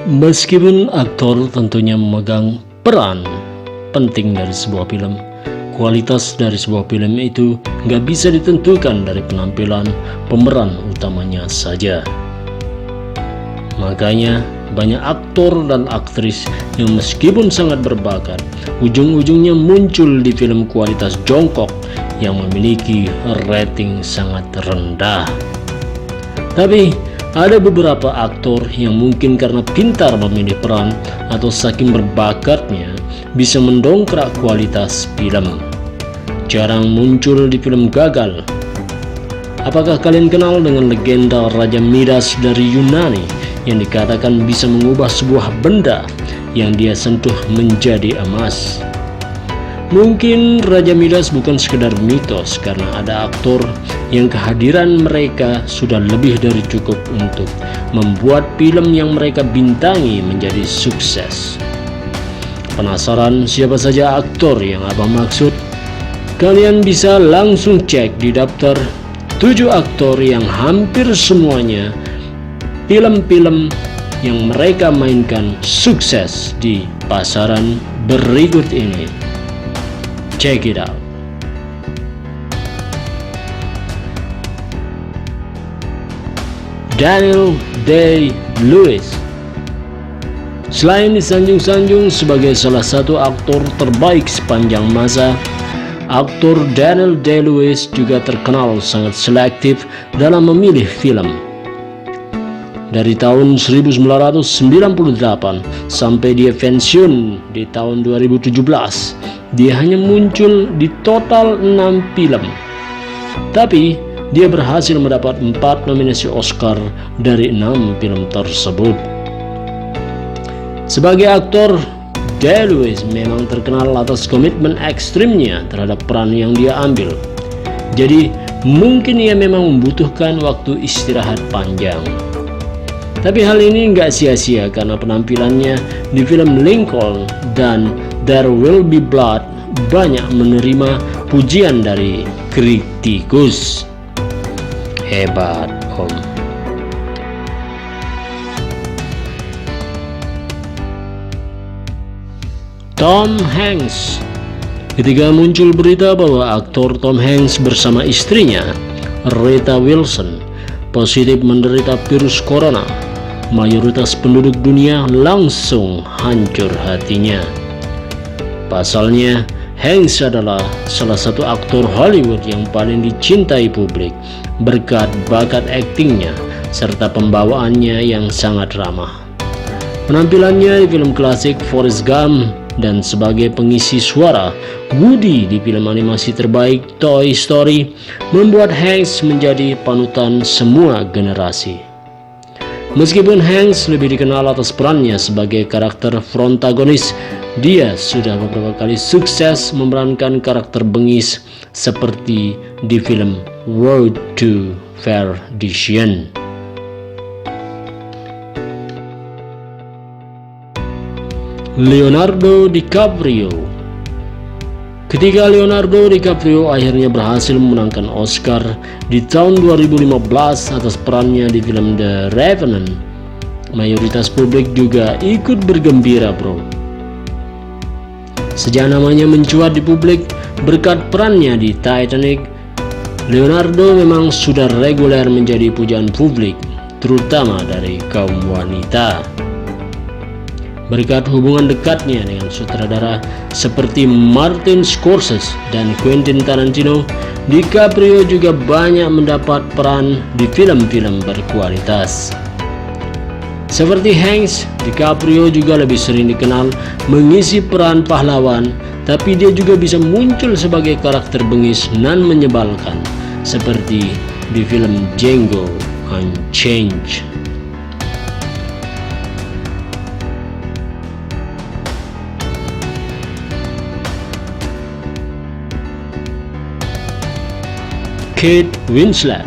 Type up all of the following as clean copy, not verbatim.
Meskipun aktor tentunya memegang peran penting dari sebuah film, kualitas dari sebuah film itu nggak bisa ditentukan dari penampilan pemeran utamanya saja. Makanya banyak aktor dan aktris yang meskipun sangat berbakat, ujung-ujungnya muncul di film kualitas jongkok yang memiliki rating sangat rendah. Tapi ada beberapa aktor yang mungkin karena pintar memilih peran atau saking berbakatnya bisa mendongkrak kualitas film. Jarang muncul di film gagal. Apakah kalian kenal dengan legenda Raja Midas dari Yunani yang dikatakan bisa mengubah sebuah benda yang dia sentuh menjadi emas? Mungkin Raja Midas bukan sekedar mitos karena ada aktor yang kehadiran mereka sudah lebih dari cukup untuk membuat film yang mereka bintangi menjadi sukses. Penasaran siapa saja aktor yang abang maksud? Kalian bisa langsung cek di daftar 7 aktor yang hampir semuanya film-film yang mereka mainkan sukses di pasaran berikut ini. Check it out. Daniel Day-Lewis. Selain disanjung-sanjung sebagai salah satu aktor terbaik sepanjang masa, aktor Daniel Day-Lewis juga terkenal sangat selektif dalam memilih film. Dari tahun 1998 sampai dia pensiun di tahun 2017, dia hanya muncul di total 6 film. Tapi dia berhasil mendapat 4 nominasi Oscar dari 6 film tersebut. Sebagai aktor, Day-Lewis memang terkenal atas komitmen ekstrimnya terhadap peran yang dia ambil. Jadi mungkin ia memang membutuhkan waktu istirahat panjang. Tapi hal ini nggak sia-sia karena penampilannya di film Lincoln dan There Will Be Blood banyak menerima pujian dari kritikus. Hebat, Om. Tom Hanks. Ketika muncul berita bahwa aktor Tom Hanks bersama istrinya, Rita Wilson, positif menderita virus corona, mayoritas penduduk dunia langsung hancur hatinya. Pasalnya, Hanks adalah salah satu aktor Hollywood yang paling dicintai publik berkat bakat aktingnya serta pembawaannya yang sangat ramah. Penampilannya di film klasik Forrest Gump dan sebagai pengisi suara Woody di film animasi terbaik Toy Story membuat Hanks menjadi panutan semua generasi. Meskipun Hanks lebih dikenal atas perannya sebagai karakter protagonis, dia sudah beberapa kali sukses memerankan karakter bengis seperti di film Road to Perdition. Leonardo DiCaprio. Ketika Leonardo DiCaprio akhirnya berhasil memenangkan Oscar di tahun 2015 atas perannya di film The Revenant, mayoritas publik juga ikut bergembira, bro. Sejak namanya mencuat di publik berkat perannya di Titanic, Leonardo memang sudah reguler menjadi pujaan publik, terutama dari kaum wanita. Berkat hubungan dekatnya dengan sutradara seperti Martin Scorsese dan Quentin Tarantino, DiCaprio juga banyak mendapat peran di film-film berkualitas. Seperti Hanks, DiCaprio juga lebih sering dikenal mengisi peran pahlawan, tapi dia juga bisa muncul sebagai karakter bengis nan menyebalkan, seperti di film Django Unchained. Kate Winslet.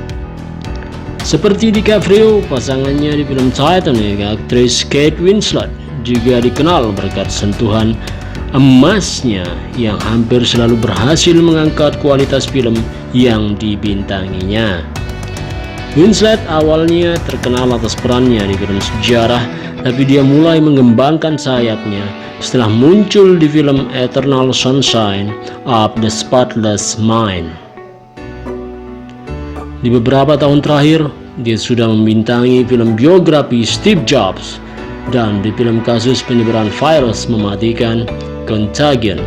Seperti DiCaprio, pasangannya di film Titanic, aktris Kate Winslet juga dikenal berkat sentuhan emasnya yang hampir selalu berhasil mengangkat kualitas film yang dibintanginya. Winslet awalnya terkenal atas perannya di film sejarah tapi dia mulai mengembangkan sayapnya setelah muncul di film Eternal Sunshine of the Spotless Mind. Di beberapa tahun terakhir, dia sudah membintangi film biografi Steve Jobs dan di film kasus penyebaran virus mematikan Contagion.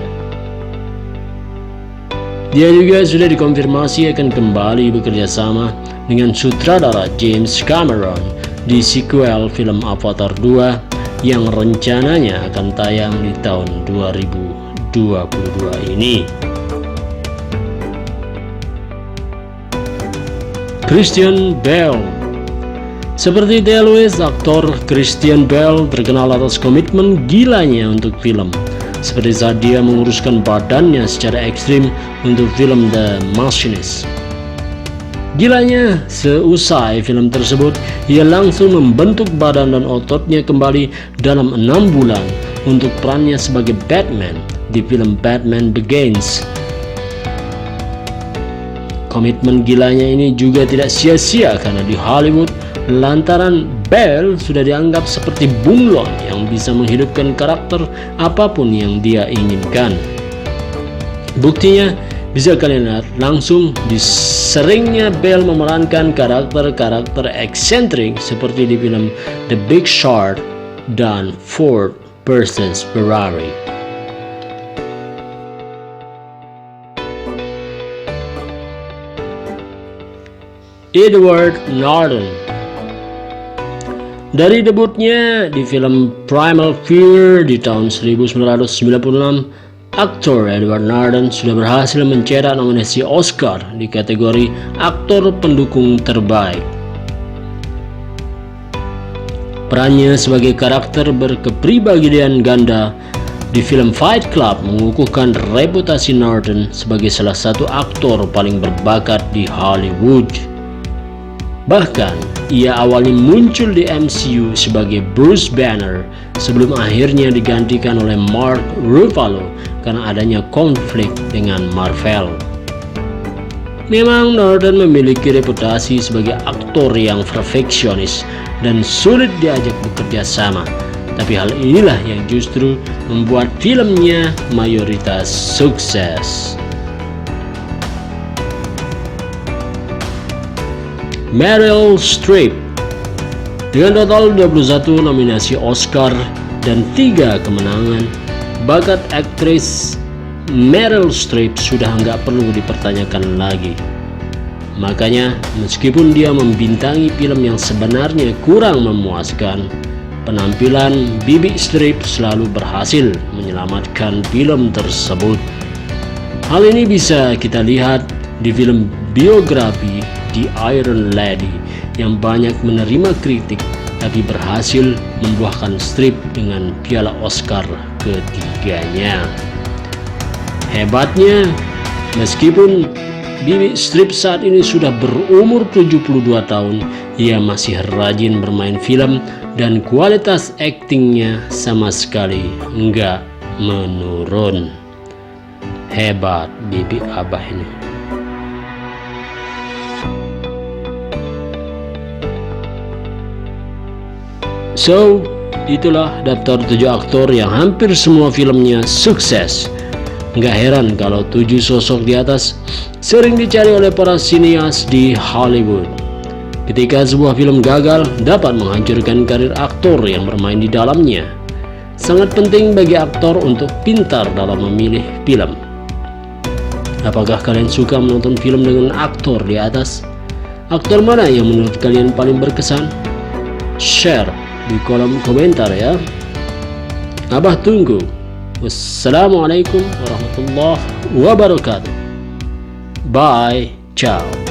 Dia juga sudah dikonfirmasi akan kembali bekerja sama dengan sutradara James Cameron di sequel film Avatar 2 yang rencananya akan tayang di tahun 2022 ini. Christian Bale. Seperti T.L.W., aktor Christian Bale terkenal atas komitmen gilanya untuk film, seperti saat dia menguruskan badannya secara ekstrim untuk film The Machinist. Gilanya, seusai film tersebut, ia langsung membentuk badan dan ototnya kembali dalam 6 bulan untuk perannya sebagai Batman di film Batman Begins. Komitmen gilanya ini juga tidak sia-sia karena di Hollywood, lantaran Bale sudah dianggap seperti bunglon yang bisa menghidupkan karakter apapun yang dia inginkan. Buktinya bisa kalian lihat langsung di seringnya Bale memerankan karakter-karakter eksentrik seperti di film The Big Short dan Ford vs Ferrari. Edward Norton. Dari debutnya di film Primal Fear di tahun 1996, aktor Edward Norton sudah berhasil mencetak nominasi Oscar di kategori aktor pendukung terbaik. Perannya sebagai karakter berkepribadian ganda di film Fight Club mengukuhkan reputasi Norton sebagai salah satu aktor paling berbakat di Hollywood. Bahkan, ia awalnya muncul di MCU sebagai Bruce Banner sebelum akhirnya digantikan oleh Mark Ruffalo karena adanya konflik dengan Marvel. Memang Norton memiliki reputasi sebagai aktor yang perfeksionis dan sulit diajak bekerja sama, tapi hal inilah yang justru membuat filmnya mayoritas sukses. Meryl Streep. Dengan total 21 nominasi Oscar dan 3 kemenangan, bakat aktris Meryl Streep sudah nggak perlu dipertanyakan lagi. Makanya, meskipun dia membintangi film yang sebenarnya kurang memuaskan, penampilan Bibi Streep selalu berhasil menyelamatkan film tersebut. Hal ini bisa kita lihat di film biografi The Iron Lady yang banyak menerima kritik tapi berhasil membuahkan Streep dengan piala Oscar ketiganya. Hebatnya, meskipun Bibi Streep saat ini sudah berumur 72 tahun, ia masih rajin bermain film dan kualitas aktingnya sama sekali enggak menurun. Hebat Bibi Abah ini. So, itulah daftar 7 aktor yang hampir semua filmnya sukses. Nggak heran kalau 7 sosok di atas sering dicari oleh para sinias di Hollywood. Ketika sebuah film gagal dapat menghancurkan karir aktor yang bermain di dalamnya. Sangat penting bagi aktor untuk pintar dalam memilih film. Apakah kalian suka menonton film dengan aktor di atas? Aktor mana yang menurut kalian paling berkesan? Share di kolom komentar ya. Abah tunggu. Wassalamualaikum warahmatullahi wabarakatuh. Bye. Ciao.